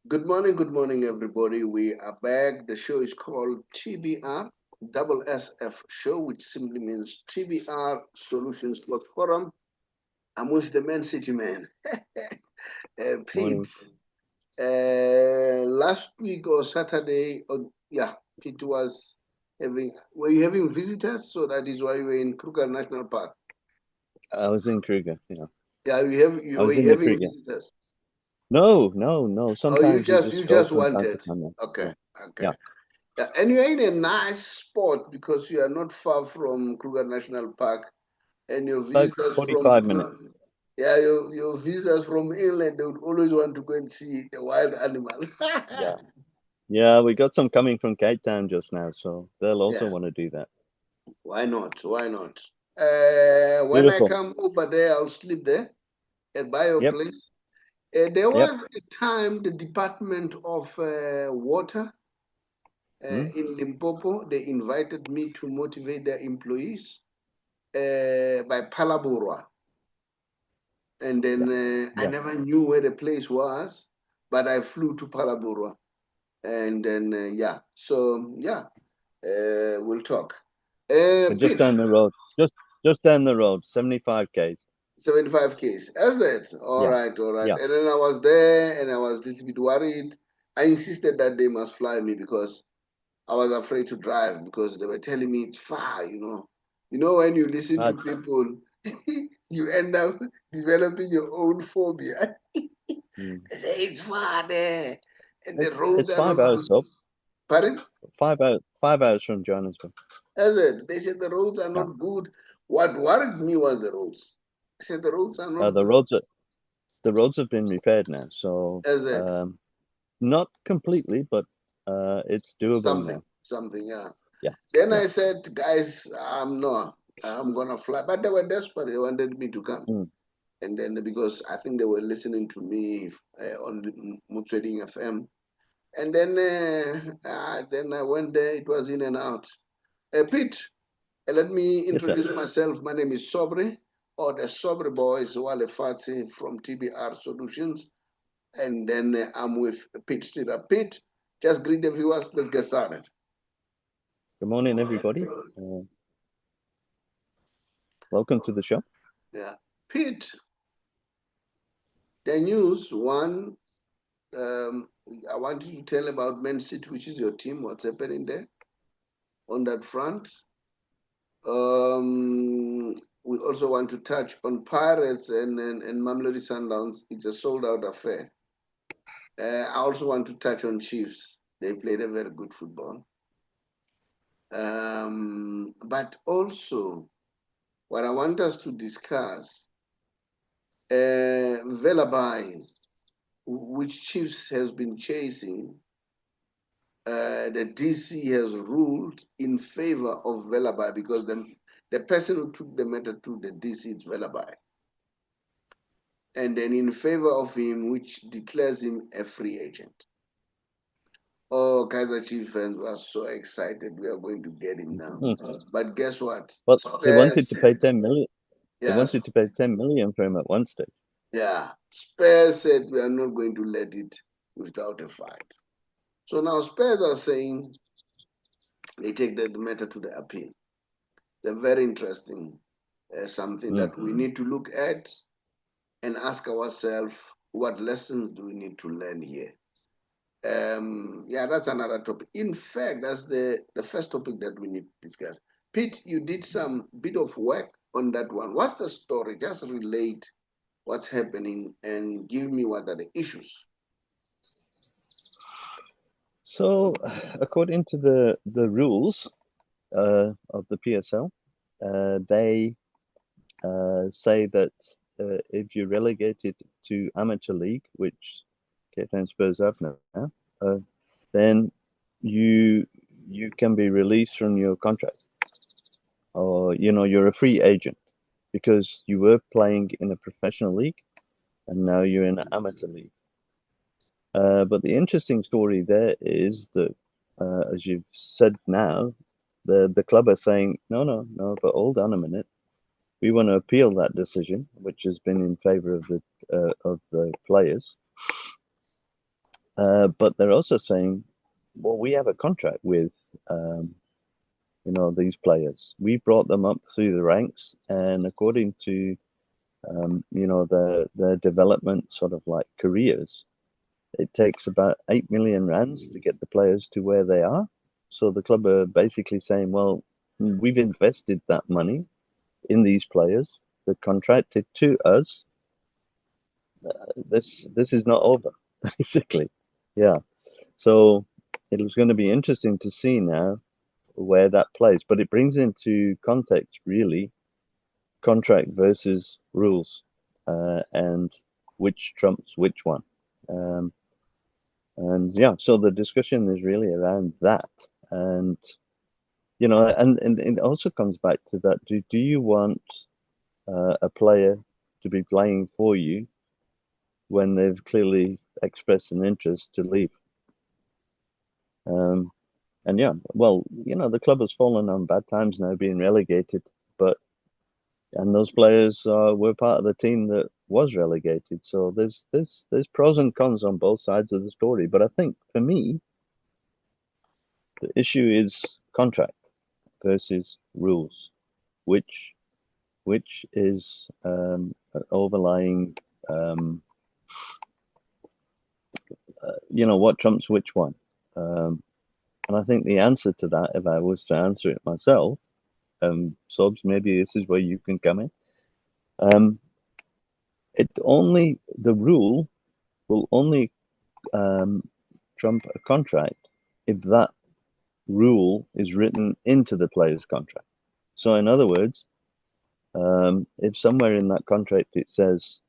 Good morning, everybody. We are back. The show is called TBR SSF Show, which simply means TBR Solutions Plus Forum. I'm with the Man City man, Pete. Morning. Last week or Saturday, Pete was were you having visitors? So that is why you were in Kruger National Park. I was in Kruger, Yeah, I were was in you the having Kruger. visitors? No. Oh, you Sometimes you just you just go just from time to wanted. time. Okay, okay. Yeah. Yeah, and you're in a nice spot because you are not far from Kruger National Park, and your About visitors 45 minutes. your visitors from inland, they would always want to go and see the wild animal. Yeah. Yeah, we got some coming from Cape Town just now, so they'll also Yeah, want to do that. why not? Why not? When I Beautiful. come over there, I'll sleep there and by your Yep. place. There Yep. was a time the Department of Water Hmm? in Limpopo, they invited me to motivate their employees by Palaburwa. And Yeah. then I Yeah. never knew where the place was, but I flew to Palaburwa. And then, we'll talk. We're just Pete, down the road. Just down the road, 75 Ks. 75 Ks. As that? All Yeah. right, all right. Yeah. And then I was there and I was a little bit worried. I insisted that they must fly me because I was afraid to drive because they were telling me it's far, you know. You know, when you listen Uh, to people, you end up developing your own phobia. mm. They say it's far there, and the roads It's are not 5 hours good. up. Pardon? 5 hours. 5 hours from Johannesburg. As it, they said the roads are Yeah. not good. What worried me was the roads. I said the roads are not The good. roads have been repaired now, so As it, not completely, but it's doable something, now. something, yeah. Yeah. Then Yeah. I said, guys, I'm gonna fly. But they were desperate. They wanted me to come. Mm. And then because I think they were listening to me on the Mutrading FM. And then I went there. It was in and out. Pete, let me Yes, sir. introduce myself. My name is Saubrey, or the Saubrey Boyz Walefatshe from TBR Solutions. And then I'm with Pete Stirrup. Pete, just greet the viewers. Let's get started. Good morning, everybody. Welcome to the show. Yeah. Pete, the news, one, um, I want you to tell about Man City, which is your team, what's happening there on that front. We also want to touch on Pirates and Mamelodi Sundowns. It's a sold out affair. I also want to touch on Chiefs. They played a very good football. But also, what I want us to discuss, Velebayi, which Chiefs has been chasing, the DC has ruled in favor of Velebayi because the person who took the matter to the DC is Velebayi. And then in favor of him, which declares him a free agent. Oh, Kaizer Chiefs fans were so excited. We are going to get him now. But guess what? Well, they wanted to Spurs, pay 10 million. They yeah, wanted to pay 10 million for him at one stage. yeah. Spurs said we are not going to let it without a fight. So now Spurs are saying they take the matter to the appeal. They're very interesting, something Mm. that we need to look at and ask ourselves what lessons do we need to learn here. That's another topic. In fact, that's the first topic that we need to discuss. Pete, you did some bit of work on that one. What's the story? Just relate what's happening and give me what are the issues. So, according to the rules of the PSL, they say that if you're relegated to amateur league, which Cape Town Spurs have now, then you you can be released from your contract, or you're a free agent because you were playing in a professional league and now you're in an amateur league. But the interesting story there is that, as you've said now, the club are saying no, but hold on a minute, we want to appeal that decision, which has been in favour of the players. But they're also saying, well, we have a contract with, these players. We brought them up through the ranks, and according to, their development sort of like careers, it takes about 8 million rands to get the players to where they are. So the club are basically saying, well, we've invested that money in these players. They're contracted to us. This is not over, basically. Yeah. So it was going to be interesting to see now where that plays, but it brings into context really contract versus rules, and which trumps which one. And yeah, so the discussion is really around that. And and it also comes back to that: do you want a player to be playing for you when they've clearly expressed an interest to leave? And yeah, well, the club has fallen on bad times now, being relegated, and those players were part of the team that was relegated. So there's pros and cons on both sides of the story. But I think for me, the issue is contract versus rules, which is an overlying, what trumps which one. And I think the answer to that, if I was to answer it myself, Sobs, maybe this is where you can come in. The rule will only trump a contract if that rule is written into the player's contract. So in other words, if somewhere in that contract it says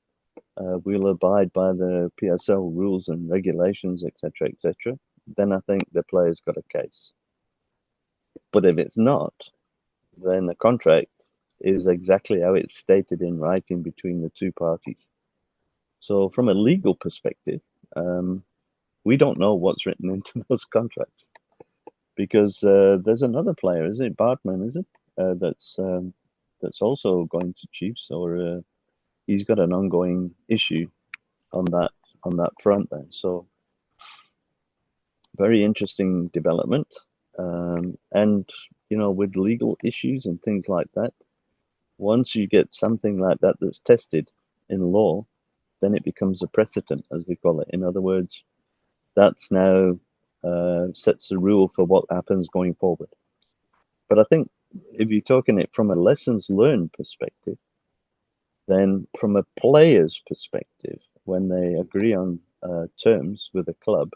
we'll abide by the PSL rules and regulations, etc., etc., then I think the player's got a case. But if it's not, then the contract is exactly how it's stated in writing between the two parties. So from a legal perspective, we don't know what's written into those contracts, because there's another player, is it Bartman, is it, that's also going to Chiefs, or he's got an ongoing issue on that front there. So very interesting development. And with legal issues and things like that, once you get something like that that's tested in law, then it becomes a precedent, as they call it. In other words, that's now sets the rule for what happens going forward. But I think if you're talking it from a lessons learned perspective, then from a player's perspective, when they agree on terms with a club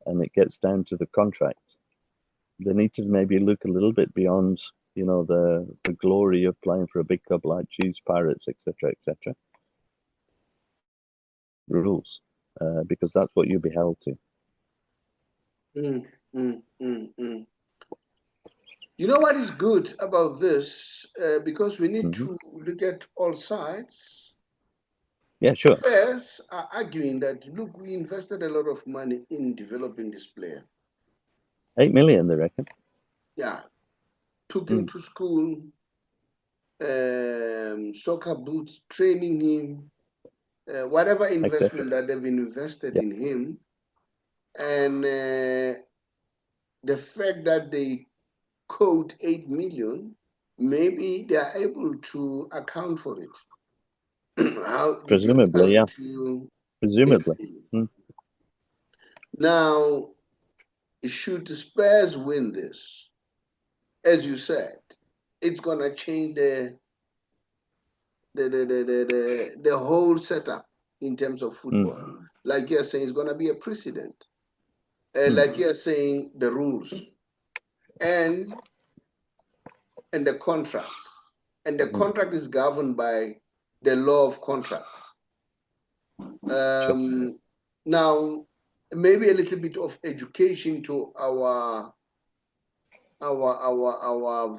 and it gets down to the contract, they need to maybe look a little bit beyond, the glory of playing for a big club like Chiefs, Pirates, etc., etc. Rules, because that's what you'll be held to. You know what is good about this? Because we need to look at all sides. Yeah, sure. Players are arguing that, look, we invested a lot of money in developing this player. 8 million, they reckon. Yeah. Took him to school, soccer boots, training him, whatever investment that they've invested in him. And the fact that they quote 8 million, maybe they are able to account for it. How presumably, yeah. Presumably. Now, should the Spurs win this, as you said, it's gonna change the whole setup in terms of football. Like you're saying, it's gonna be a precedent. Like you're saying, the rules and the contracts, and the contract is governed by the law of contracts. Now, maybe a little bit of education to our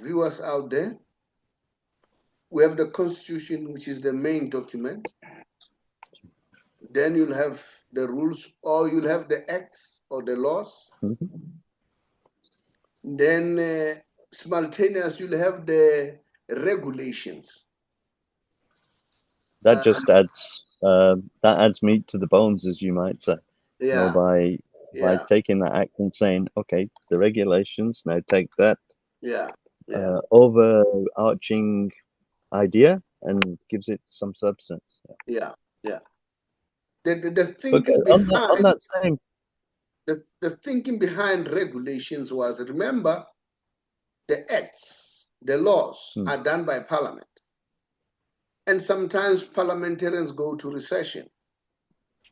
viewers out there. We have the Constitution, which is the main document. Then you'll have the rules, or you'll have the acts or the laws. Then simultaneous, you'll have the regulations. That just adds meat to the bones, as you might say. know, by taking that act and saying, okay, the regulations, now take that overarching idea and gives it some substance. Yeah. The But thinking on behind that same the thinking behind regulations was, remember, the acts, the laws are done by Parliament. And sometimes parliamentarians go to recession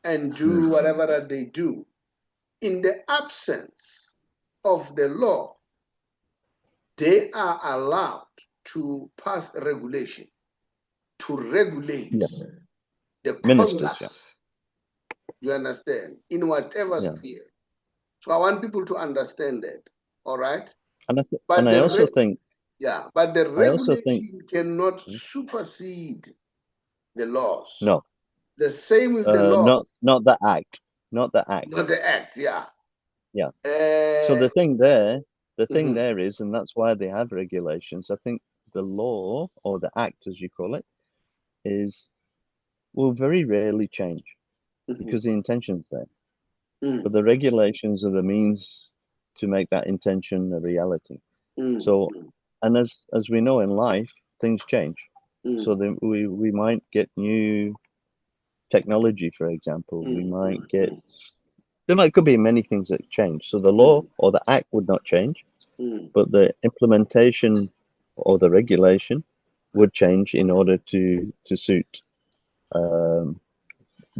and do whatever that they do. In the absence of the law, they are allowed to pass a regulation to regulate the ministers, conduct. You understand? In whatever sphere. So I want people to understand that. All right. And I also think, but the regulation cannot supersede the laws. No. The same with the law. Not the act. Not the act. Not the act, yeah. So the thing there is, and that's why they have regulations, I think the law, or the act as you call it, will very rarely change because the intention's there. But the regulations are the means to make that intention a reality. So, and as we know in life, things change. So then we might get new technology, for example. We might get, could be many things that change. So the law or the act would not change, but the implementation or the regulation would change in order to suit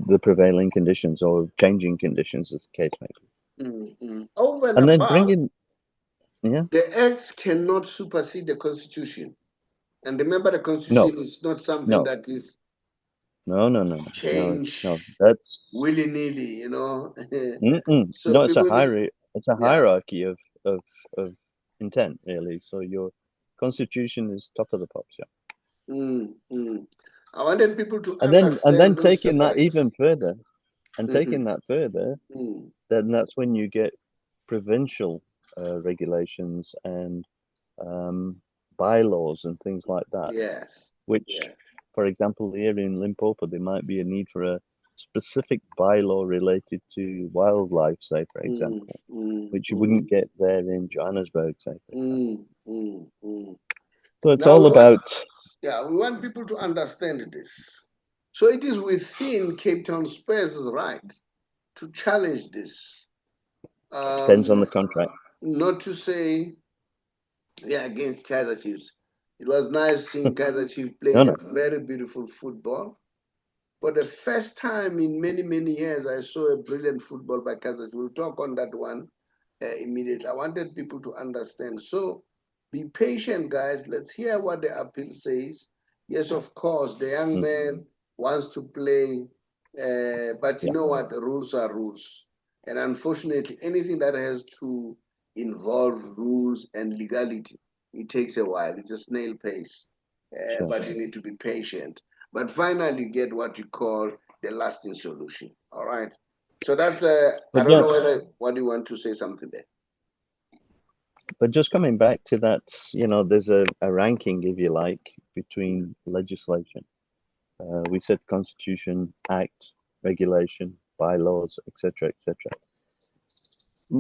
the prevailing conditions or changing conditions, as the case may be. Over and then bringing, the acts cannot supersede the Constitution. And remember, the Constitution is not something that is change that's willy-nilly, you know. So no, it's a hierarchy of intent, really. So your Constitution is top of the pops, I wanted people to understand. And then taking that even further, then that's when you get provincial regulations and bylaws and things like that. Which, for example, here in Limpopo, there might be a need for a specific bylaw related to wildlife, say, for example, which you wouldn't get there in Johannesburg, say. So it's all about. We want people to understand this. So it is within Cape Town Spurs' right to challenge this. Depends on the contract. Not to say, against Kaizer Chiefs. It was nice seeing Kaizer Chiefs playing a very beautiful football. For the first time in many, many years, I saw a brilliant football by Kaizer Chiefs. We'll talk on that one immediately. I wanted people to understand. So be patient, guys. Let's hear what the appeal says. Yes, of course, the young man wants to play, but you know what? The rules are rules. And unfortunately, anything that has to involve rules and legality, it takes a while. It's a snail pace, but you need to be patient. But finally, you get what you call the lasting solution. All right. So that's I don't know what you want to say something there. But just coming back to that, there's a ranking, if you like, between legislation. We said Constitution, Act, regulation, bylaws, etc., etc.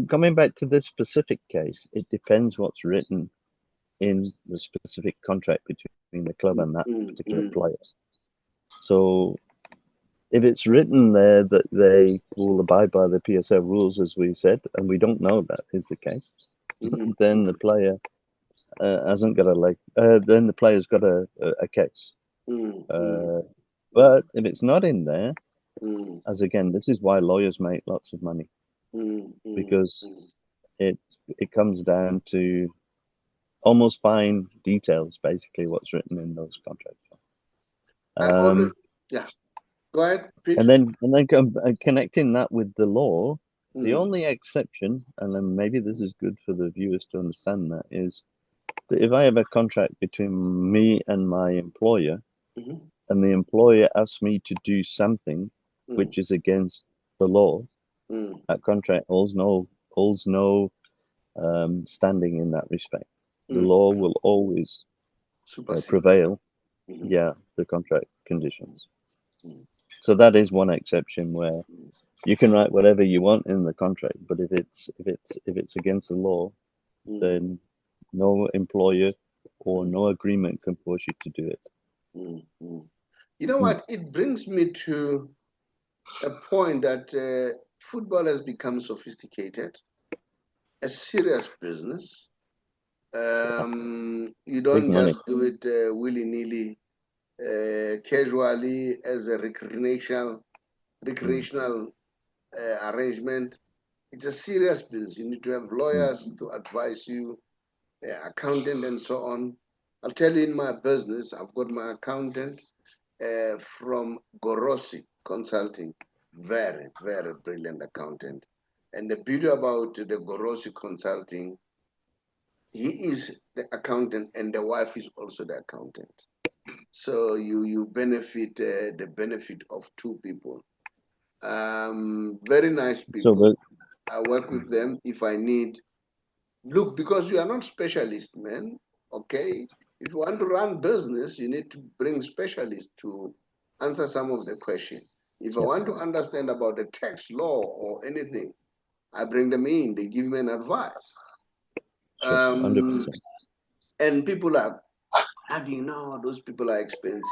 Coming back to this specific case, it depends what's written in the specific contract between the club and that particular player. So if it's written there that they will abide by the PSL rules, as we said, and we don't know that is the case, then the player hasn't got a leg. Then the player's got a case. But if it's not in there, as again, this is why lawyers make lots of money, because it comes down to almost fine details, basically what's written in those contracts. Go ahead, Pete. And then connecting that with the law, the only exception, and then maybe this is good for the viewers to understand that, is that if I have a contract between me and my employer, and the employer asks me to do something which is against the law, that contract holds no standing in that respect. The law will always prevail. The contract conditions. So that is one exception where You can write whatever you want in the contract, but if it's against the law, then no employer or no agreement can force you to do it. You know what? It brings me to a point that football has become sophisticated, a serious business. You Big don't money. just do it willy-nilly, casually as a recreational arrangement. It's a serious business. You need to have lawyers to advise you, accountant, and so on. I'll tell you, in my business, I've got my accountant from Gorosi Consulting, very, very brilliant accountant. And the beauty about the Gorosi Consulting, he is the accountant and the wife is also the accountant. So you benefit the benefit of two people. Very nice people. I work with them if I need. Look, because you are not specialist, man. Okay, if you want to run business, you need to bring specialists to answer some of the questions. If I want to understand about the tax law or anything, I bring them in. They give me an advice. Sure, 100%. And people are, how do you know those people are expensive?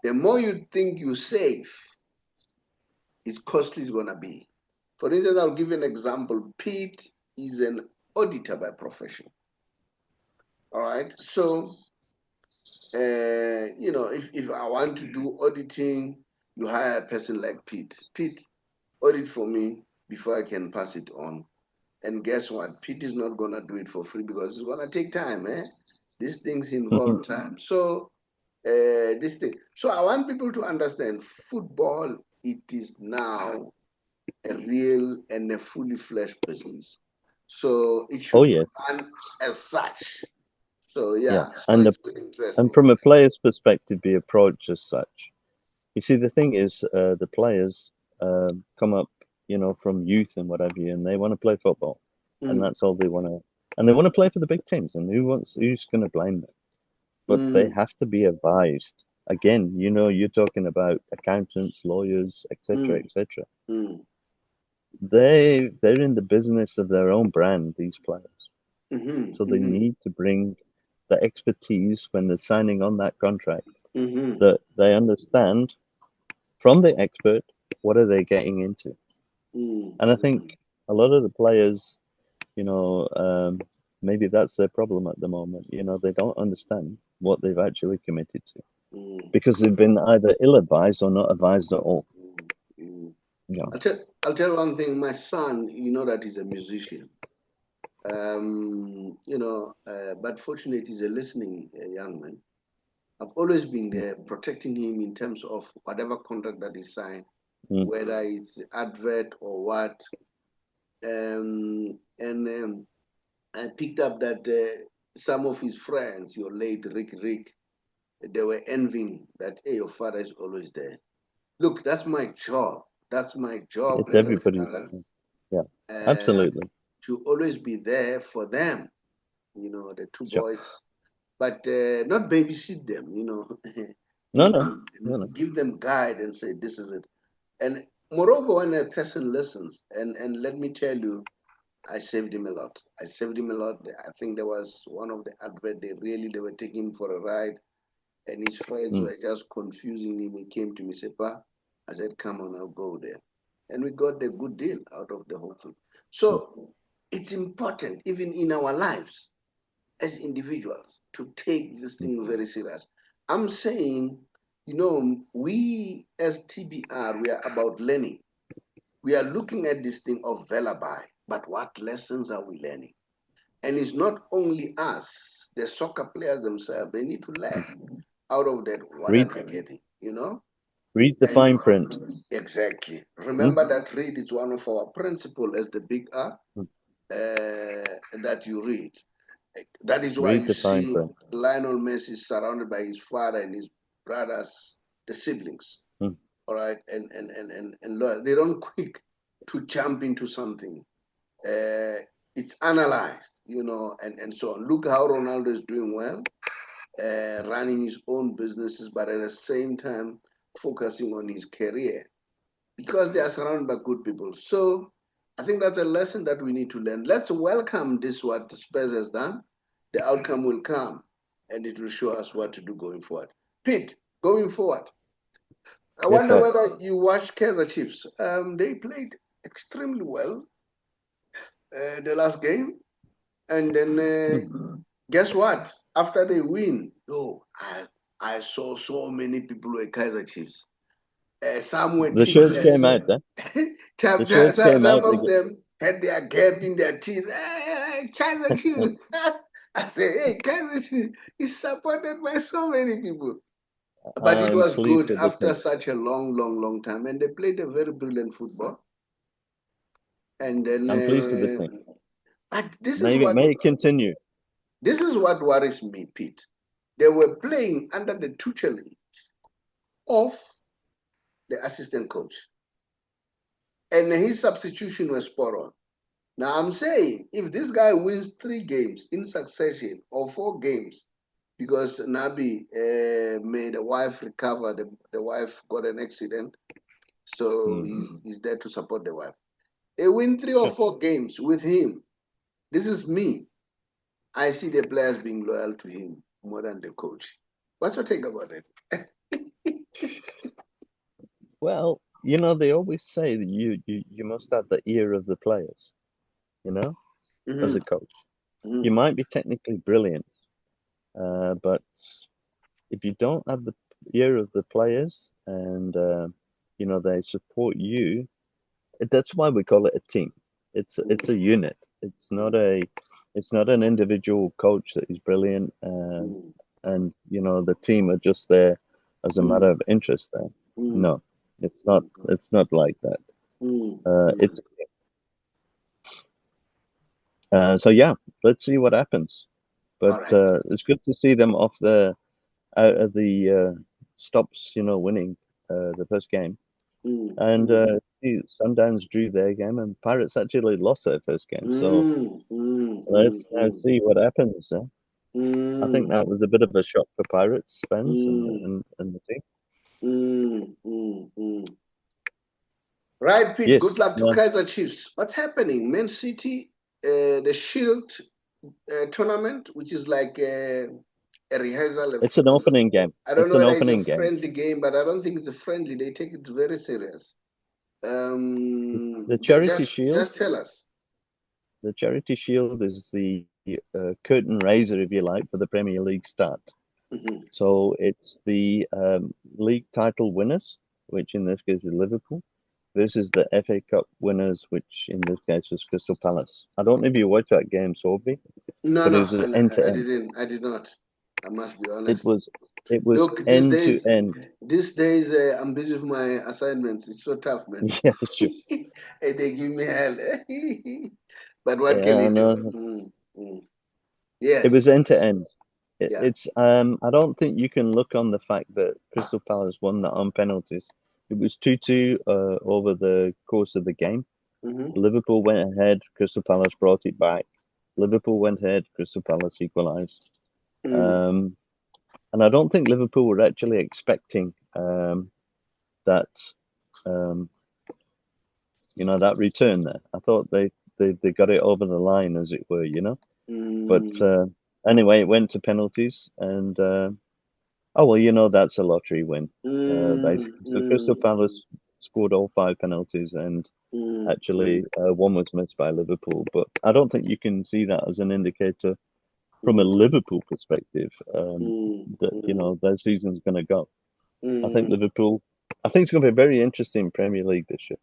The more you think you save, it's costly it's gonna be. For instance, I'll give you an example. Pete is an auditor by profession. All right. So, if I want to do auditing, you hire a person like Pete. Pete, audit for me before I can pass it on. And guess what? Pete is not going to do it for free because it's going to take time. These things involve time. So, this thing. So, I want people to understand football, it is now a real and a fully fledged business. So, it should run as such. So so it's really interesting. And from a player's perspective, the approach as such. You see, the thing is, the players come up, from youth and whatever, and they want to play football, and that's all they want to. And they want to play for the big teams, and who's going to blame them? But they have to be advised. Again, you're talking about accountants, lawyers, etc., etc. They're in the business of their own brand, these players. So they need to bring the expertise when they're signing on that contract, that they understand from the expert what are they getting into. And I think a lot of the players, maybe that's their problem at the moment. They don't understand what they've actually committed to because they've been either ill-advised or not advised at all. Yeah. I'll tell one thing. My son, that he's a musician. But fortunately, he's a listening young man. I've always been there protecting him in terms of whatever contract that he signed, whether it's advert or what. I picked up that some of his friends, your late Rick, they were envying that, hey, your father is always there. Look, that's my job. That's my job. It's everybody's. Yeah, absolutely. To always be there for them, the two boys, but not babysit them, No. Give them guide and say, this is it. And moreover, when a person listens, and let me tell you, I saved him a lot. I think there was one of the advert, they were taking him for a ride, and his friends were just confusing him. He came to me, said, Pa, I said, come on, I'll go there. And we got a good deal out of the whole thing. So it's important, even in our lives as individuals, to take this thing very serious. I'm saying, we as TBR, we are about learning. We are looking at this thing of Velebayi, but what lessons are we learning? And it's not only us, the soccer players themselves, they need to learn out of that. What are they getting, Read the fine print. Exactly. Remember that read is one of our principles as the big R that you read. That is why you see Lionel Messi surrounded by his father and his brothers, the siblings. All right, and they don't quick to jump into something. It's analyzed, and so on. Look how Ronaldo is doing well, running his own businesses, but at the same time focusing on his career. because they are surrounded by good people. So I think that's a lesson that we need to learn. Let's welcome this, what the Spurs has done. The outcome will come, and it will show us what to do going forward. Pete, going forward, I Guess wonder what? whether you watched Kaizer Chiefs. They played extremely well the last game, and then guess what? After they win, I saw so many people with Kaizer Chiefs. Some were The shirts came teamless. out, The shirts came Some out. of them had their gap in their teeth. Hey, Kaizer Chiefs. I say, hey, Kaizer Chiefs is supported by so many people. But it I'm was pleased good with the after team. such a long time. And they played a very brilliant football. And then, I'm pleased with the team. but May it continue. this is what worries me, Pete. They were playing under the tutelage of the assistant coach. And his substitution was spot on. Now I'm saying if this guy wins 3 games in succession or 4 games, because Nabi made the wife recover, the wife got an accident, so he's there to support the wife. They win 3 or 4 games with him. This is me. I see the players being loyal to him more than the coach. What's your take about it? Well, they always say that you must have the ear of the players, as a coach. You might be technically brilliant, but if you don't have the ear of the players and they support you, that's why we call it a team. It's a unit. It's not an individual coach that is brilliant, and the team are just there as a matter of interest. There, no, it's not. It's not like that. It's so yeah. Let's see what happens. But it's good to see them out of the stops. Winning the first game. And Sundowns drew their game, and Pirates actually lost their first game. So let's now see what happens. I think that was a bit of a shock for Pirates fans and the team. Right, Pete. Yes. Good luck to Kaizer Chiefs. What's happening? Man City, the Shield tournament, which is like a rehearsal. It's an opening game. I don't it's know an whether opening it's a game. friendly game, but I don't think it's a friendly. They take it very serious. The Charity Shield. Just tell us. The Charity Shield is the curtain raiser, if you like, for the Premier League start. So it's the league title winners, which in this case is Liverpool, versus the FA Cup winners, which in this case was Crystal Palace. I don't know if you watched that game, Saubrey. No, but it was end to end. I did not. I must be honest. It was end to end. These days, I'm busy with my assignments. It's so tough, man. Yeah, sure. And they give me hell. But what can you do? Yes. It was end to end. It's I don't think you can look on the fact that Crystal Palace won that on penalties. It was 2-2 over the course of the game. Liverpool went ahead. Crystal Palace brought it back. Liverpool went ahead. Crystal Palace equalised. And I don't think Liverpool were actually expecting that that return there. I thought they got it over the line, as it were, But anyway, it went to penalties, and that's a lottery win, basically. So Crystal Palace scored all 5 penalties, and actually one was missed by Liverpool. But I don't think you can see that as an indicator from a Liverpool perspective that their season's going to go. I think it's going to be a very interesting Premier League this year.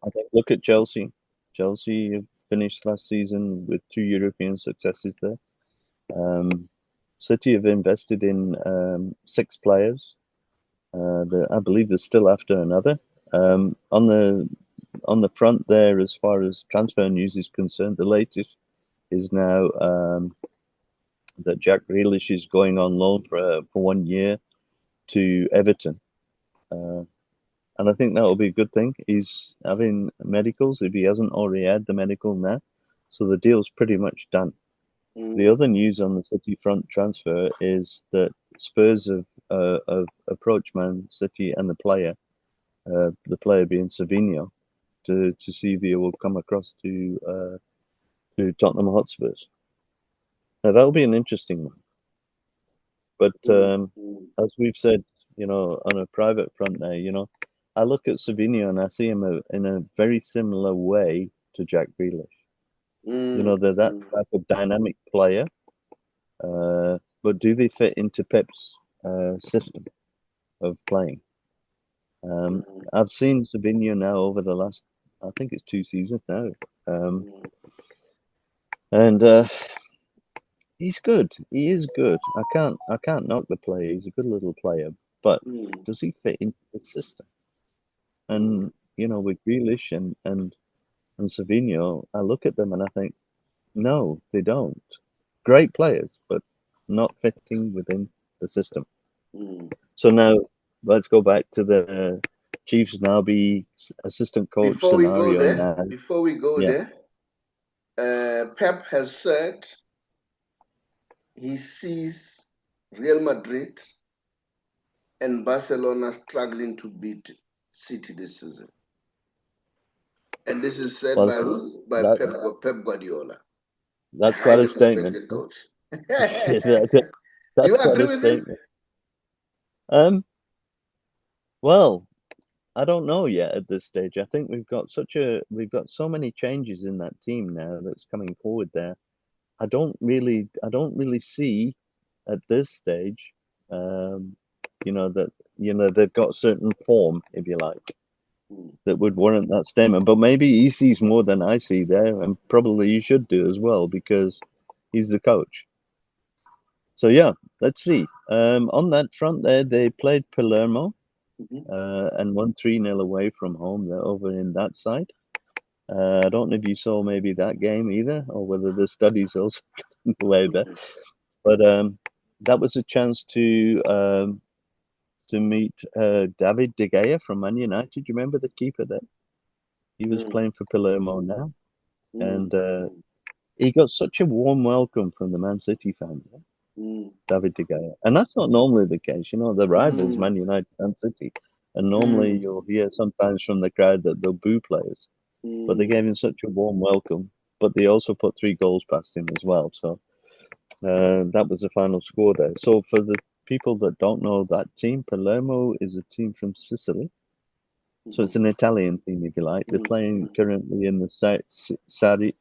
I think look at Chelsea. Chelsea finished last season with 2 European successes there. City have invested in 6 players. I believe they're still after another. On the front there, as far as transfer news is concerned, the latest is now that Jack Grealish is going on loan for 1 year to Everton. And I think that will be a good thing. He's having medicals if he hasn't already had the medical now. So the deal's pretty much done. The other news on the City front transfer is that Spurs have approached Man City and the player the player being Savinho, to see if he will come across to Tottenham Hotspurs. Now that'll be an interesting one. But as we've said, on a private front there, I look at Savinho and I see him in a very similar way to Jack Grealish. They're that type of dynamic player, but do they fit into Pep's system of playing? I've seen Savinho now over the last, I think it's 2 seasons now, and he's good. He is good. I can't knock the player. He's a good little player, but does he fit into the system? And with Grealish and Savinho, I look at them and I think, no, they don't. Great players, but not fitting within the system. So now let's go back to the Chiefs now be assistant coach before scenario. Before we go there, Pep has said he sees Real Madrid and Barcelona struggling to beat City this season. And this is said by who? By Pep Guardiola. That's quite a statement. Coach. That's you quite agree a with statement. Him? Well, I don't know yet at this stage. I think we've got so many changes in that team now that's coming forward there. I don't really see at this stage, that they've got certain form, if you like, that would warrant that statement. But maybe he sees more than I see there, and probably he should do as well because he's the coach. So yeah, let's see. On that front there, they played Palermo and won 3-0 away from home. They're over in that side. I don't know if you saw maybe that game either, or whether the studies also got in the way there. But that was a chance to meet David De Gea from Man United. You remember the keeper there? He was playing for Palermo now, and he got such a warm welcome from the Man City fans. David De Gea, and that's not normally the case. The rivals, Man United, Man City, and normally you'll hear sometimes from the crowd that they'll boo players, but they gave him such a warm welcome. But they also put 3 goals past him as well. So that was the final score there. So for the people that don't know that team, Palermo is a team from Sicily. So it's an Italian team, if you like. They're playing currently in the Serie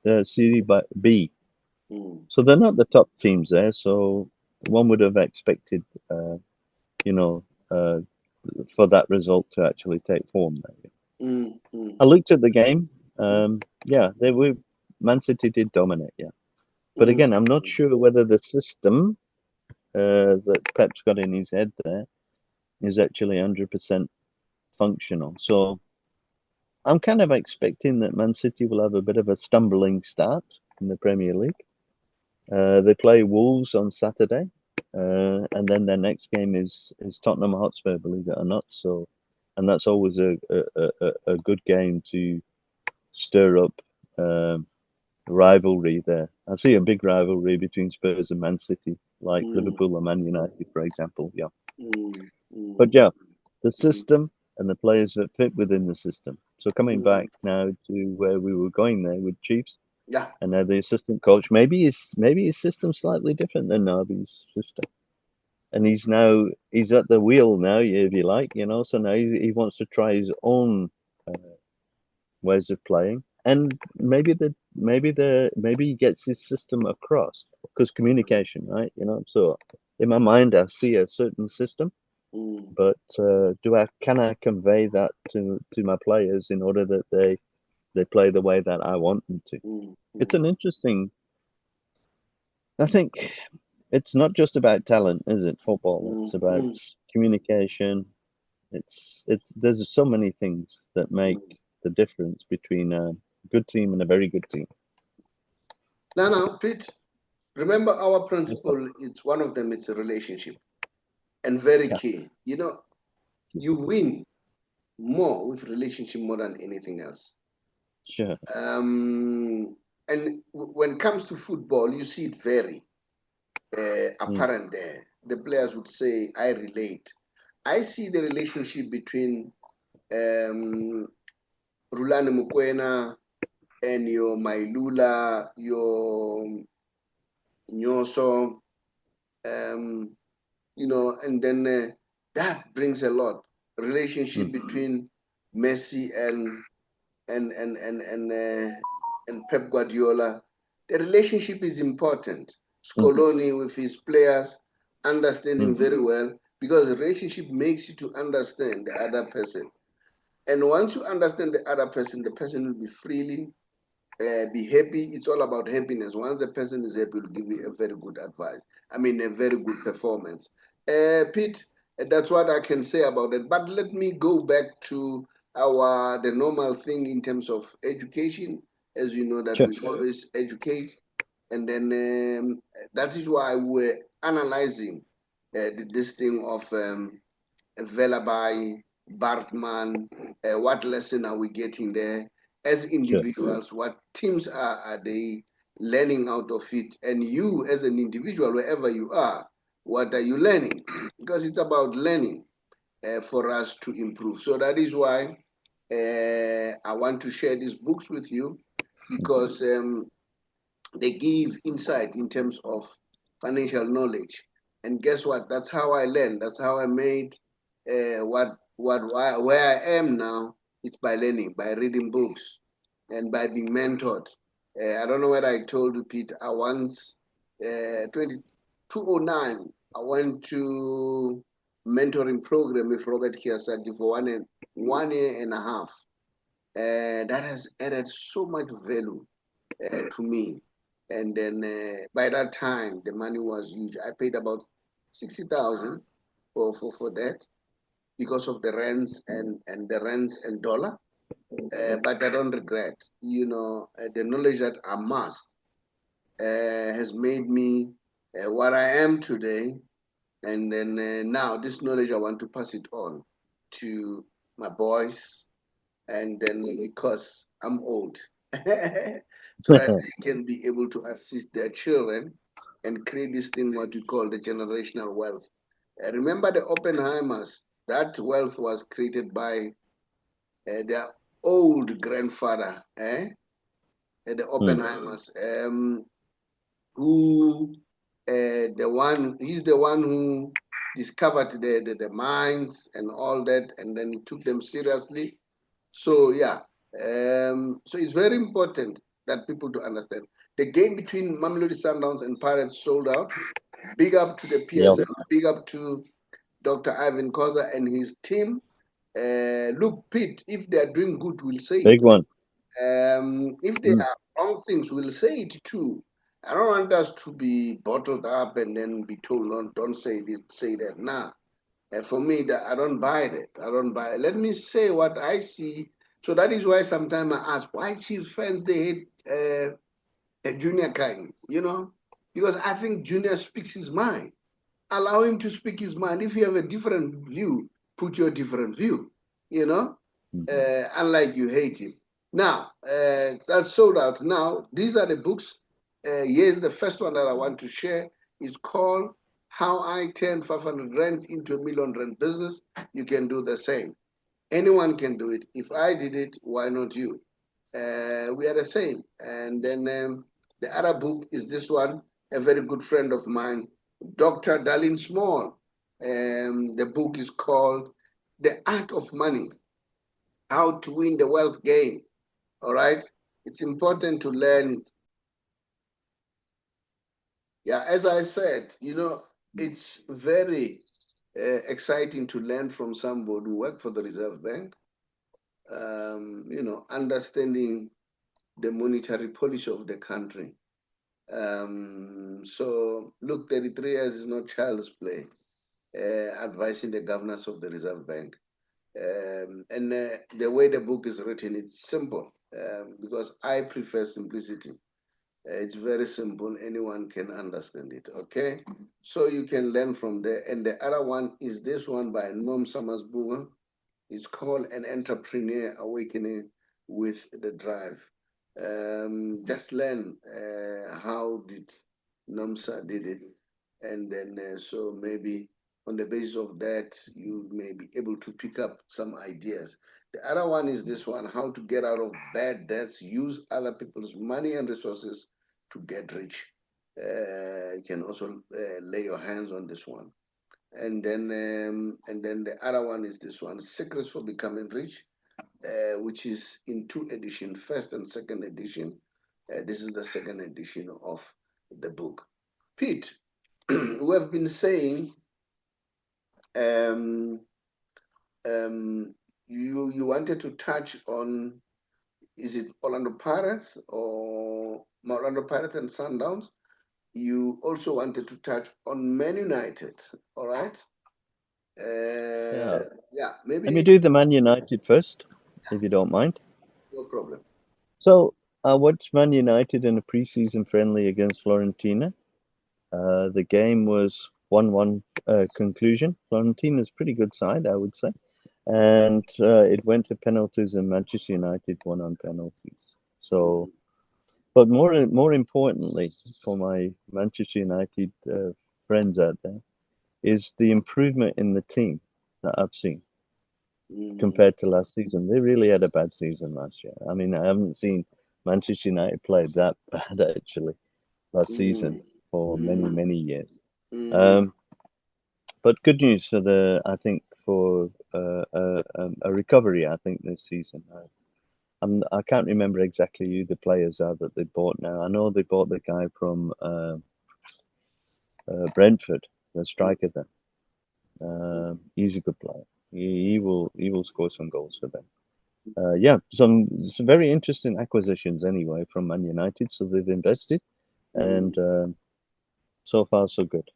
B. So they're not the top teams there. So one would have expected, for that result to actually take form there. I looked at the game. Man City did dominate, yeah. But again, I'm not sure whether the system that Pep's got in his head there is actually 100% functional. So I'm kind of expecting that Man City will have a bit of a stumbling start in the Premier League. They play Wolves on Saturday, and then their next game is Tottenham Hotspur, believe it or not. So, and that's always a good game to stir up rivalry there. I see a big rivalry between Spurs and Man City, like Liverpool and Man United, for example. Yeah, but yeah, the system and the players that fit within the system. So coming back now to where we were going there with Chiefs. Yeah. And now the assistant coach, maybe his system's slightly different than Nabi's system. And he's at the wheel now, if you like, so now he wants to try his own ways of playing. And maybe he gets his system across, because communication, right? So in my mind I see a certain system, but can I convey that to my players in order that they play the way that I want them to? It's an interesting. I think it's not just about talent, is it? Football. It's about communication. There's so many things that make the difference between a good team and a very good team. Now, Pete, remember our principle. It's one of them. It's a relationship, and very key. You win more with relationship more than anything else. Sure. And when it comes to football, you see it very apparent there. The players would say, "I relate." I see the relationship between Rulani Mukwena, and your Mailula, your Nyoso, and then that brings a lot. Relationship between Messi and Pep Guardiola. The relationship is important. Scoloni with his players, understanding very well, because the relationship makes you to understand the other person. And once you understand the other person, the person will be freely be happy. It's all about happiness. Once the person is happy, will give you a very good advice. I mean, a very good performance. Pete, that's what I can say about it. But let me go back to the normal thing in terms of education. As you know, that we always educate, and then that is why we're analyzing this thing of Velebayi, Bartman, what lesson are we getting there as individuals? What teams are they learning out of it? And you as an individual, wherever you are, what are you learning? Because it's about learning for us to improve. So that is why I want to share these books with you, because they give insight in terms of financial knowledge. And guess what? That's how I learned. That's how I made where I am now. It's by learning, by reading books, and by being mentored. I don't know whether I told you, Pete. I once, 2009, I went to mentoring program with Robert Kiyosaki for 1 year and a half. That has added so much value to me. And then by that time, the money was huge. I paid about 60,000 for that, because of the rents and the rents and dollar. But I don't regret. The knowledge that I amassed has made me what I am today. And then now this knowledge, I want to pass it on to my boys, and then because I'm old, so that they can be able to assist their children and create this thing what we call the generational wealth. Remember the Oppenheimers? That wealth was created by their old grandfather, the Oppenheimers, who he's the one who discovered the mines and all that, and then he took them seriously. So yeah, so it's very important that people to understand the game between Mamelodi Sundowns and Pirates sold out. Big up to the PSL. Big up to Dr. Ivan Koza and his team. Look, Pete, if they are doing good, we'll say Big it. one. If they are wrong things, we'll say it too. I don't want us to be bottled up and then be told, don't say this, say that. Nah. For me, that I don't buy that. I don't buy it. Let me say what I see. So that is why sometimes I ask, why Chiefs fans they hate Junior Kind, because I think Junior speaks his mind. Allow him to speak his mind. If you have a different view, put your different view, unlike you hate him. Now, that's sold out. Now, these are the books. Here's the first one that I want to share. It's called How I Turned 500 Rand into a Million Rand Business. You can do the same. Anyone can do it. If I did it, why not you? We are the same. And then the other book is this one, a very good friend of mine, Dr. Darlene Small. The book is called The Art of Money, How to Win the Wealth Game. All right? It's important to learn. Yeah, as I said, it's very exciting to learn from somebody who worked for the Reserve Bank, understanding the monetary policy of the country. So look, 33 years is not child's play, advising the governors of the Reserve Bank. And the way the book is written, it's simple, because I prefer simplicity. It's very simple. Anyone can understand it, okay? So you can learn from there. And the other one is this one by Nom Samasbuga. It's called An Entrepreneur Awakening with the Drive. Just learn how did NAMSA did it, and then so maybe on the basis of that you may be able to pick up some ideas. The other one is this one: how to get out of bad debts, use other people's money and resources to get rich. You can also lay your hands on this one. And then the other one is this one: secrets for becoming rich, which is in two editions, first and second edition. This is the second edition of the book. Pete, we have been saying, um, you wanted to touch on, is it Orlando Pirates or Orlando Pirates and Sundowns? You also wanted to touch on Man United, all right? Yeah. Yeah, Let me maybe. do the Man United first, if you don't mind. No problem. So I watched Man United in a preseason friendly against Florentina. The game was 1-1 conclusion. Florentina's a pretty good side, I would say. And it went to penalties, and Manchester United won on penalties. So, but more importantly, for my Manchester United friends out there, is the improvement in the team that I've seen compared to last season. They really had a bad season last year. I mean, I haven't seen Manchester United play that bad actually last season Mm, for many, mm, many years. mm, Um, but good news for I think for a recovery. I think this season. I can't remember exactly who the players are that they bought now. I know they bought the guy from Brentford, the striker there. He's a good player. He will score some goals for them. Yeah, some very interesting acquisitions anyway from Man United. So they've invested, and mm, so far so good.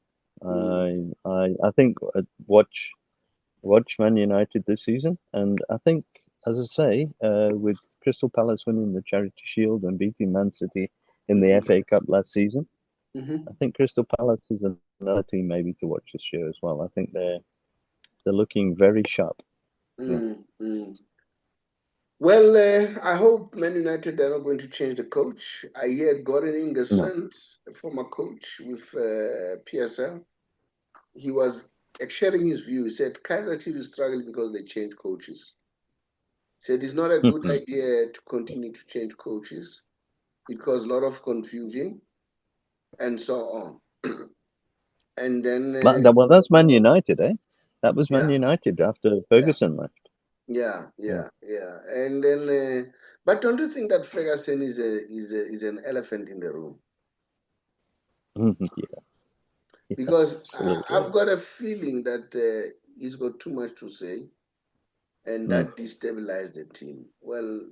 mm, I think watch Man United this season, and I think, as I say, with Crystal Palace winning the Charity Shield and beating Man City in the mm, FA Cup last season, mm, I think Crystal Palace is another team maybe to watch this year as well. I think they're looking very sharp. Yeah. mm. Well, I hope Man United are not going to change the coach. I hear Gordon No. Ingerson, a former coach with PSL, he was sharing his view. He said Kaizer Chiefs is struggling because they change coaches. He said it's not a good idea to continue to change coaches. It caused a lot of confusion and so on. And then, Well, that's Man United, eh? That was Man yeah, United after yeah, Ferguson left. yeah, Yeah. yeah, yeah. And then, but don't you think that Ferguson is an elephant in the room? Yeah. Yeah. Because Absolutely. I've got a feeling that he's got too much to say, and Mm. that destabilized the team. Well,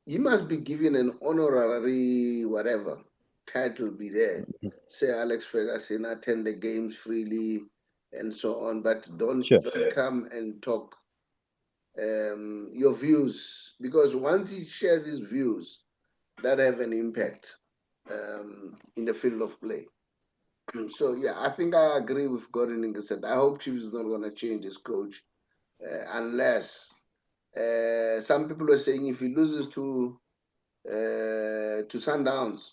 he must be given an honorary whatever title be there. Say Alex Ferguson attend the games freely and so on, but Sure. don't come and talk your views, because once he shares his views, that have an impact in the field of play. So yeah, I think I agree with Gordon Ingersoll. I hope Chief is not going to change his coach unless some people are saying if he loses to Sundowns,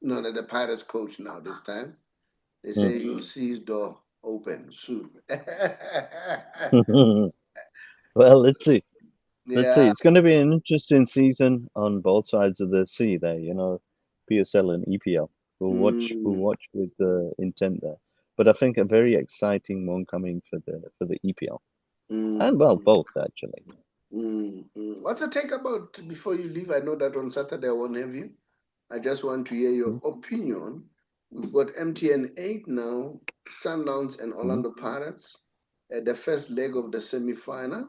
no, that the Pirates coach now this time, they Mm. say you'll see his door open soon. Well, let's see. Let's see. Yeah. It's going to be an interesting season on both sides of the sea there, PSL and EPL. We'll Mm, watch with intent there. But I think a very exciting one coming for the EPL. mm, And well, mm, both actually. What's your take about before you leave? I know that on Saturday I won't have you. I just want to hear your opinion. We've got MTN 8 now, Sundowns and Mm-hmm. Orlando Pirates at the first leg of the semi-final.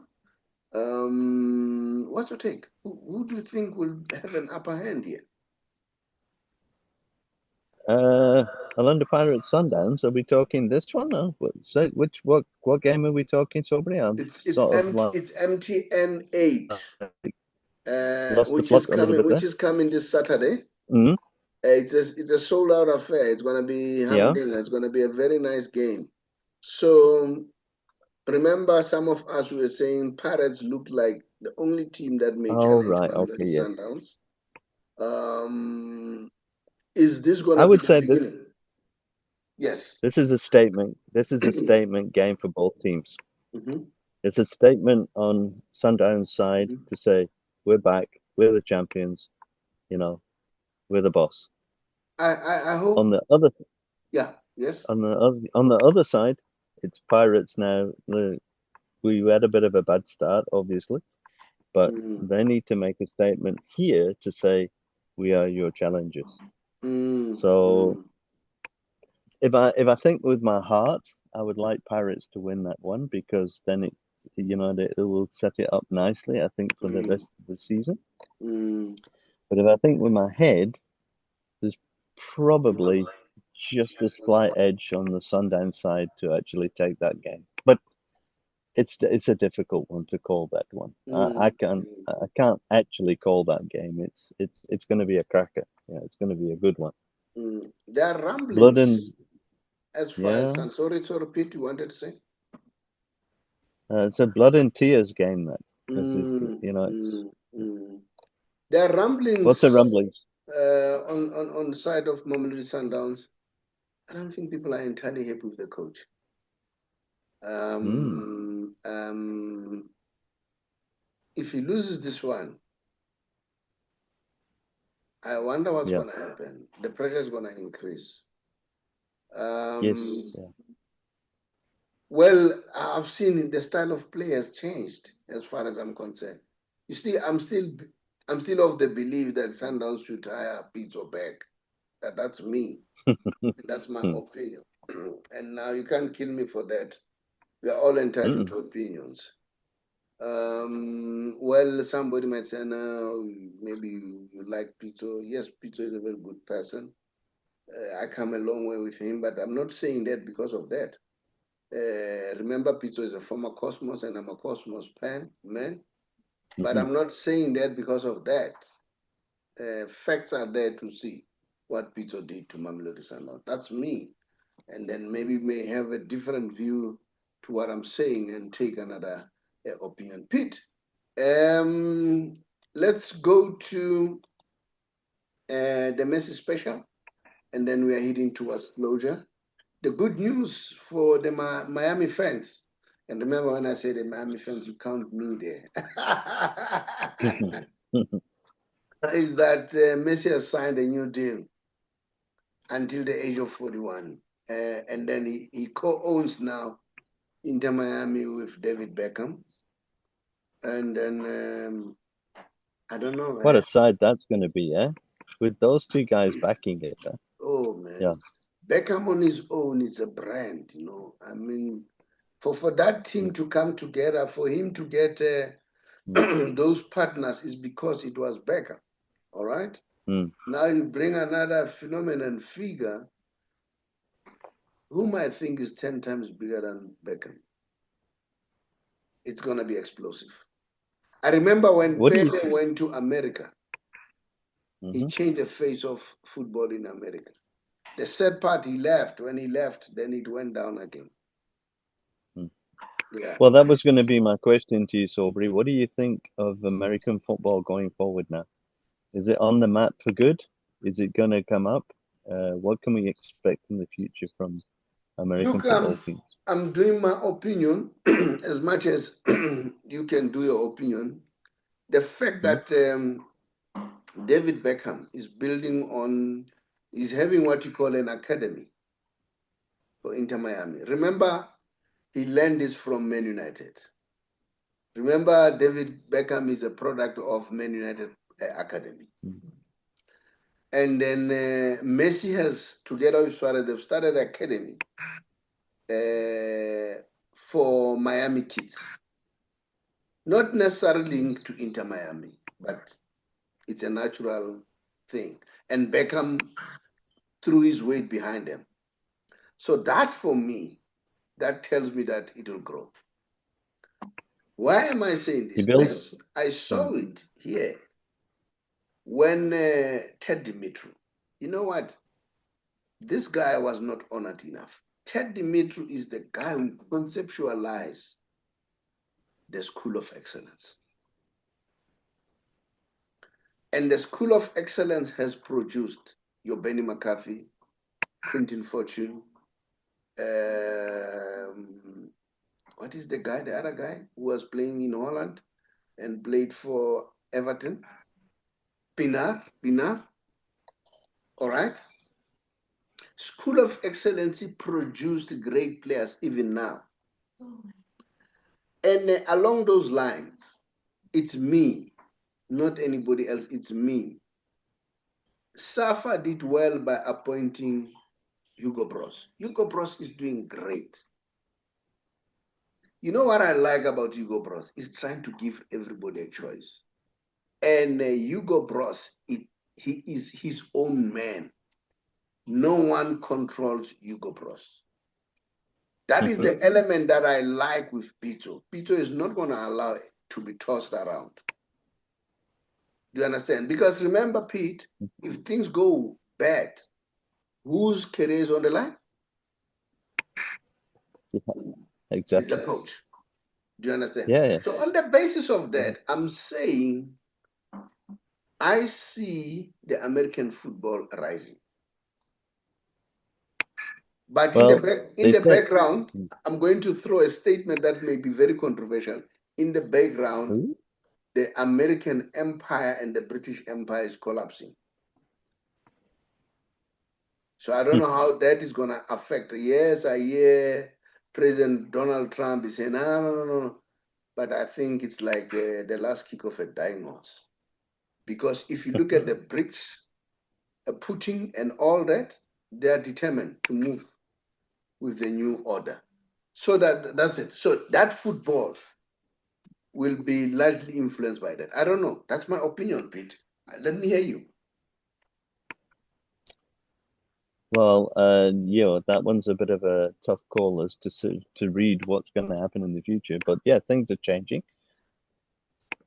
What's your take? Who do you think will have an upper hand here? Uh, Orlando Pirates Sundowns. Are we talking this one? Or what game are we talking, Saubrey? I'm sort of It's MTN 8, lost the plot a little bit which there. is coming this Saturday. Mm-hmm. It's a sold out affair. It's gonna be Yeah. humdinger. It's gonna be a very nice game. So remember, some of us were saying Pirates looked like the only team that may Oh challenge right. Okay. Mamelodi Yes. Sundowns. Um, is this I gonna be would the say beginning? Yes. this is a statement. This is a statement game for both teams. Mhm. It's a statement on Sundown's side to say we're back, we're the champions, you know, we're the boss. I hope. On the other Yeah. Yes. on the other side, it's Pirates now. We had a bit of a bad start, obviously, but they need to make a statement here to say we are your challengers. So if I think with my heart, I would like Pirates to win that one because then it will set it up nicely, I think, for the rest of the season. But if I think with my head, there's probably just a slight edge on the Sundown side to actually take that game. But it's a difficult one to call that one. I can't actually call that game. It's going to be a cracker. Yeah, it's going to be a good one. There are Blood rumblings and as far as sorry to repeat, you wanted to say? it's a blood and tears game, that because there are rumblings. What's the rumblings? On the side of Mamelodi Sundowns, I don't think people are entirely happy with the coach. If he loses this one, I wonder what's going to happen. The pressure is going to increase. Yes. Well, I've seen the style of play has changed as far as I'm concerned. You see, I'm still of the belief that Sundowns should hire Peter back. That's me. That's my opinion. And now you can't kill me for that. We are all entitled to opinions. Well, somebody might say, no, maybe you like Peter. Yes, Peter is a very good person. I come a long way with him, but I'm not saying that because of that. Remember, Peter is a former Cosmos, and I'm a Cosmos man. But I'm not saying that because of that. Facts are there to see what Peter did to Mamelodi Sundowns. That's me. And then maybe may have a different view to what I'm saying and take another opinion. Pete, let's go to the Messi special, and then we are heading towards closure. The good news for the Miami fans, and remember when I say the Miami fans, you count me there, is that Messi has signed a new deal until the age of 41. And then he co-owns now Inter Miami with David Beckham. And then, I don't know. What a side that's going to be, eh? With those two guys backing it. Oh, man. Yeah. Beckham on his own is a brand, I mean, for that team to come together, for him to get those partners is because it was Beckham, all right? Now you bring another phenomenon figure whom I think is 10 times bigger than Beckham. It's going to be explosive. I remember when Pele went to America, he changed the face of football in America. The sad part, he left. When he left, then it went down again. Yeah. Well, that was going to be my question to you, Saubrey. What do you think of American football going forward now? Is it on the map for good? Is it going to come up? What can we expect in the future from American football teams? I'm doing my opinion as much as you can do your opinion. The fact that David Beckham is having what you call an academy for Inter Miami. Remember, he learned this from Man United. Remember, David Beckham is a product of Man United Academy. And then Messi has, together with Suarez, they've started an academy for Miami kids. Not necessarily linked to Inter Miami, but it's a natural thing. And Beckham threw his weight behind them. So that, for me, that tells me that it will grow. Why am I saying this? I saw it here when Ted Dimitri, you know what? This guy was not honored enough. Ted Dimitri is the guy who conceptualized the School of Excellence. And the School of Excellence has produced your Benny McCarthy, Quentin Fortune, what is the other guy who was playing in Holland and played for Everton? Pinar, all right? School of Excellency produced great players even now. And along those lines, it's me, not anybody else, it's me. Safa did well by appointing Hugo Bros. Hugo Bros is doing great. You know what I like about Hugo Bros? He's trying to give everybody a choice. And Hugo Bros, he is his own man. No one controls Hugo Bros. That is the element that I like with Pito. Pito is not going to allow it to be tossed around. Do you understand? Because remember, Pete, if things go bad, whose career is on the line? Yeah, exactly. It's the coach. Do you understand? Yeah. So on the basis of that, I'm saying I see the American football rising. But well, in the background, I'm going to throw a statement that may be very controversial. In the background, the American empire and the British empire is collapsing. So I don't know how that is going to affect. Yes, I hear President Donald Trump is saying, no. But I think it's like the last kick of a dying horse. Because if you look at the BRICS, Putin and all that, they are determined to move with the new order. So that's it. So that football will be largely influenced by that. I don't know. That's my opinion, Pete. Let me hear you. Well, that one's a bit of a tough call as to read what's going to happen in the future. But yeah, things are changing.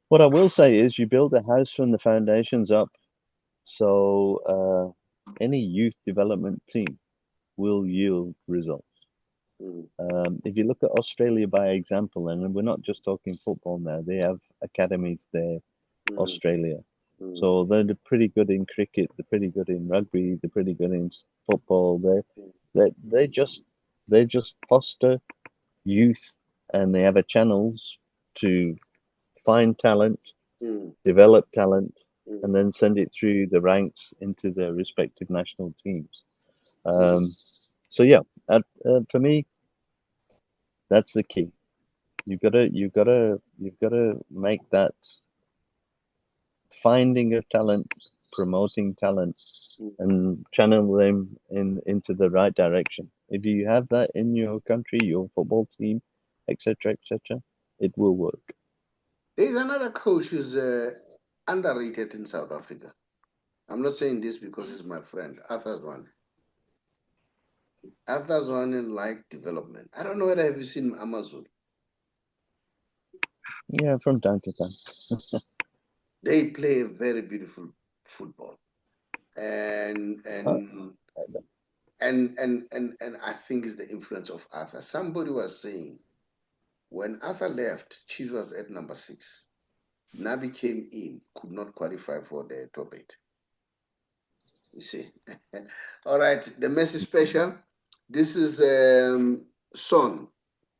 What I will say is you build a house from the foundations up. So any youth development team will yield results. If you look at Australia by example, and we're not just talking football now, they have academies there, Australia. So they're pretty good in cricket, they're pretty good in rugby, they're pretty good in football. They just foster youth, and they have a channels to find talent, develop talent, and then send it through the ranks into their respective national teams. So yeah, for me, that's the key. You've got to make that finding of talent, promoting talent, and channel them into the right direction. If you have that in your country, your football team, etc., it will work. There's another coach who's underrated in South Africa. I'm not saying this because he's my friend, Arthur Zwane. Arthur Zwane like development. I don't know whether have you seen Amazon. Yeah, from time to time. They play a very beautiful football, and I think it's the influence of Arthur. Somebody was saying when Arthur left, Chiefs was at number 6. Nabi came in, could not qualify for the top 8. You see. All right, the Messi special. This is Son,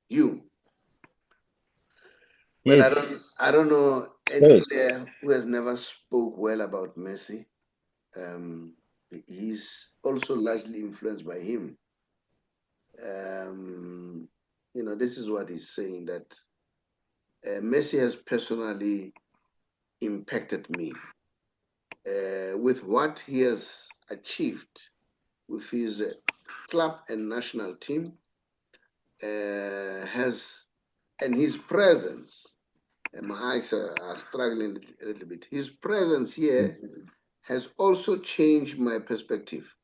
you. Well, Yes. I don't know any player who has never spoke well about Messi. He's also largely influenced by him. This is what he's saying, that Messi has personally impacted me with what he has achieved with his club and national team, and his presence. And my eyes are struggling a little bit. His presence here has also changed my perspective.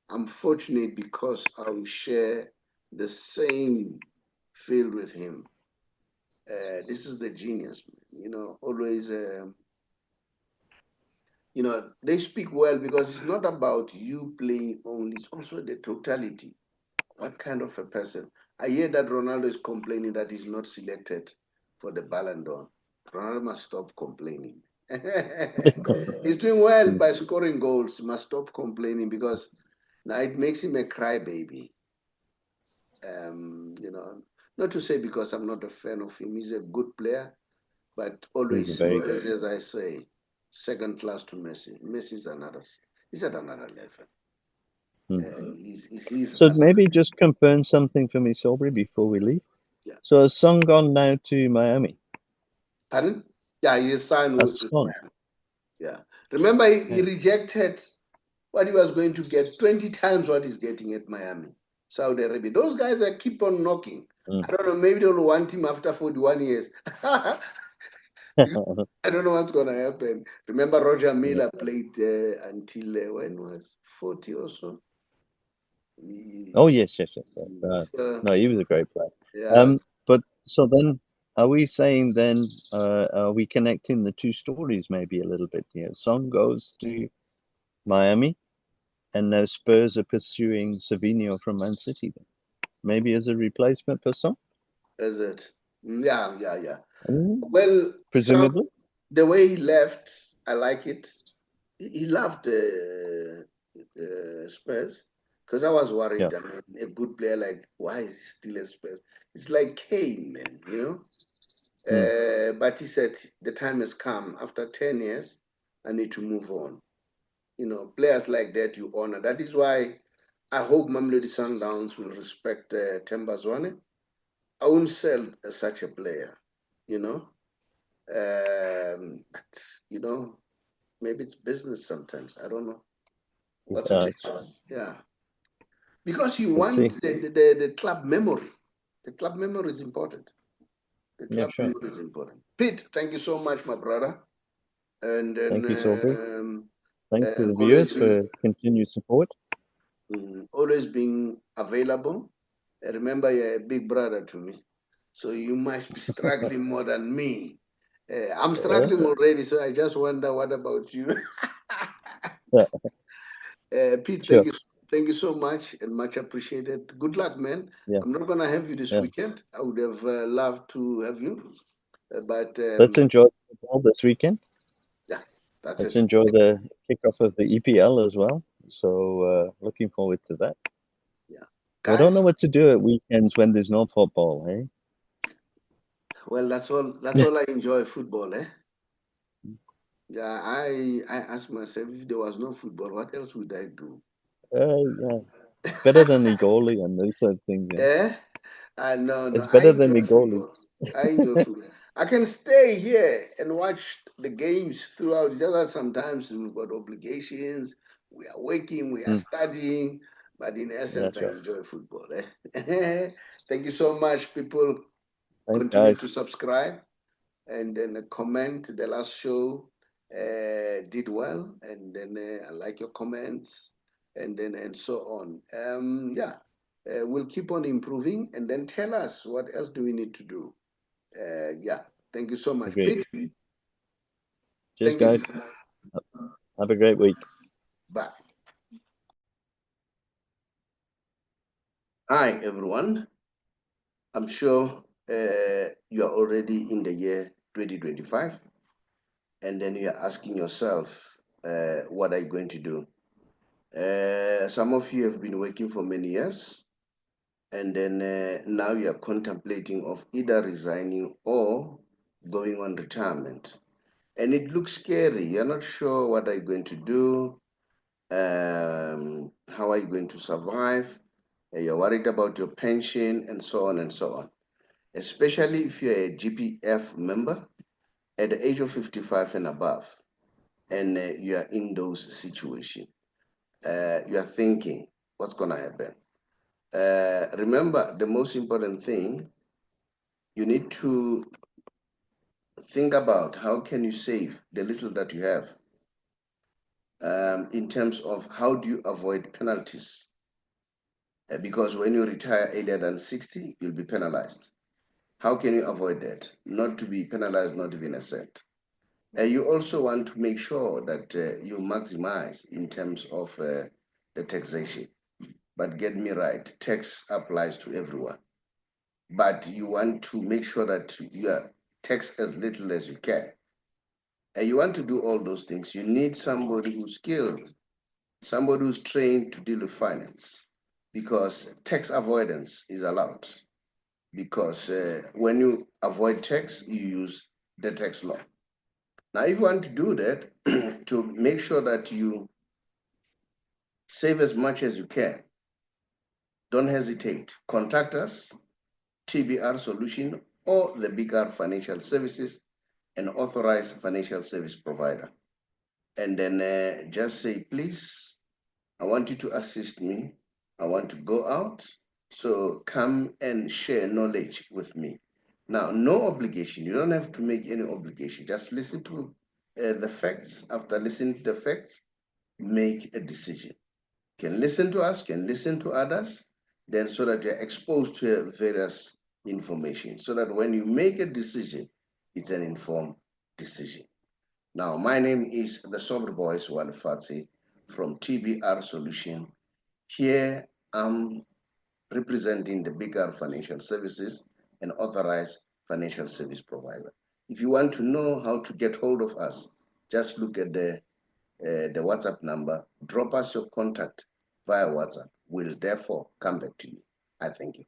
I'm fortunate because I will share the same field with him. This is the genius, always, they speak well because it's not about you playing only, it's also the totality. What kind of a person? I hear that Ronaldo is complaining that he's not selected for the Ballon d'Or. Ronaldo must stop complaining. He's doing well by scoring goals. He must stop complaining because now it makes him a crybaby. Not to say because I'm not a fan of him. He's a good player, but He's a always, very always, good. as I say, second class to Messi. Messi's he's at another level. He's So maybe just confirm something for me, Saubrey, before we leave. Yeah. So has Son gone now to Miami? Pardon? Yeah, he signed with Son. Miami. Yeah. Remember, he rejected what he was going to get 20 times what he's getting at Miami, Saudi Arabia. Those guys that keep on knocking. I don't know, maybe they'll want him after 41 years. I don't know what's going to happen. Remember, Roger Miller played until when was 40 or so? Oh, yes. No, he was a great player. Yeah. But so then, are we saying then, are we connecting the two stories maybe a little bit here? Son goes to Miami, and now Spurs are pursuing Savinho from Man City. Then. Maybe as a replacement for Son? Is it? Yeah. Mm, Well, presumably. the way he left, I like it. He loved Spurs because I was worried. Yeah. I mean, a good player like why is he still at Spurs? It's like Kane, man. But he said the time has come. After 10 years, I need to move on. Players like that you honor. That is why I hope Mamelodi Sundowns will respect Themba Zwane. I won't sell such a player. You know, but, maybe it's business sometimes. I don't know. What's your take? Yeah. Because you want the club memory. The club memory is important. The club memory is important. Pete, thank you so much, my brother. And then Thank you, Saubrey. Thanks to the always viewers for continued support. Always being available. Remember, you're a big brother to me, so you must be struggling more than me. I'm struggling already, so I just wonder, what about you? Pete, Sure. thank you so much, and much appreciated. Good luck, man. Yeah. I'm not gonna have you this weekend. I would have loved to have you, but let's enjoy football this weekend. Yeah, that's Let's it. enjoy the kickoff of the EPL as well. So looking forward to that. Yeah, I don't know what to do at weekends when there's no football, eh? Well, that's all. That's all I enjoy, football, eh? Yeah, I ask myself, if there was no football, what else would I do? Yeah. Better than the goalie and those sort of things. Yeah. No. It's I better than the enjoy goalie. football. I enjoy football. I can stay here and watch the games throughout. Just that sometimes we've got obligations. We are working. We are studying. But in essence, I enjoy football. Eh? Thank you so much, people. Thanks, Continue guys. to subscribe and then comment. The last show did well, and then I like your comments, and so on. We'll keep on improving, and then tell us what else do we need to do. Thank you so much, Agreed. Pete. Cheers, Thank guys. you. Have a great week. Bye. Hi, everyone. I'm sure you are already in the year 2025, and then you're asking yourself, what are you going to do? Some of you have been working for many years, and then now you are contemplating of either resigning or going on retirement. And it looks scary. You're not sure what are you going to do, how are you going to survive, you're worried about your pension, and so on and so on. Especially if you're a GPF member at the age of 55 and above, and you are in those situations. You are thinking, what's going to happen? Remember, the most important thing, you need to think about how can you save the little that you have, in terms of how do you avoid penalties, because when you retire earlier than 60, you'll be penalized. How can you avoid that? Not to be penalized, not even a cent. You also want to make sure that you maximize in terms of the taxation. But get me right, tax applies to everyone. But you want to make sure that you are tax as little as you can. And you want to do all those things. You need somebody who's skilled, somebody who's trained to deal with finance, because tax avoidance is allowed. because when you avoid tax, you use the tax law. Now, if you want to do that, to make sure that you save as much as you can, don't hesitate. Contact us, TBR Solution, or the Big R Financial Services, an authorized financial service provider. And then just say, please, I want you to assist me. I want to go out. So come and share knowledge with me. Now, no obligation. You don't have to make any obligation. Just listen to the facts. After listening to the facts, make a decision. Can listen to us, can listen to others, then so that you're exposed to various information, so that when you make a decision, it's an informed decision. Now, my name is the Saubrey Boyz Walefatshe from TBR Solution. Here I'm representing the bigger financial services and authorized financial service provider. If you want to know how to get hold of us, just look at the WhatsApp number, drop us your contact via WhatsApp. We'll therefore come back to you. I thank you.